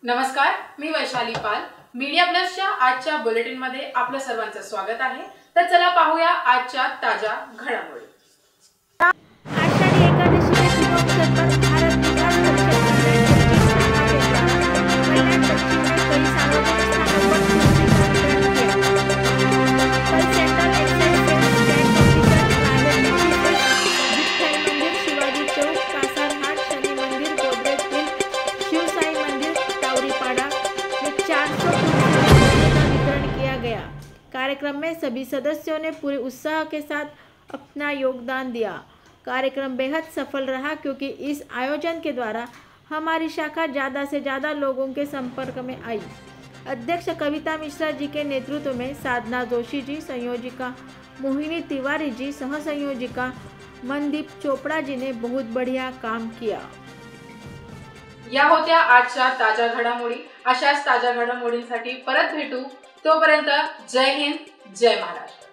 नमस्कार, मी वैशाली पाल। मीडिया प्लसच्या आजच्या बुलेटिनमध्ये आपलं सर्वांचं स्वागत आहे। तर चला पाहूया आजच्या ताज्या घडामोडी। आषाढी एकादशीच्या शुभ अवसर पर भारत विकास कार्यक्रम में सभी सदस्यों ने पूरे उत्साह के साथ अपना योगदान दिया। कार्यक्रम बेहद सफल रहा क्योंकि इस आयोजन के द्वारा हमारी शाखा ज़्यादा से ज़्यादा लोगों के संपर्क में आई। अध्यक्ष कविता मिश्रा जी के नेतृत्व में साधना जोशी जी, संयोजिका मोहिनी तिवारी जी, सह संयोजिका मनदीप चोपड़ा जी ने बहुत बढ़िया काम किया। या होत्या आजच्या ताज्या घडामोडी। अशाच ताज्या घडामोडींसाठी परत भेटू। तोपर्यंत जय हिंद, जय महाराष्ट्र।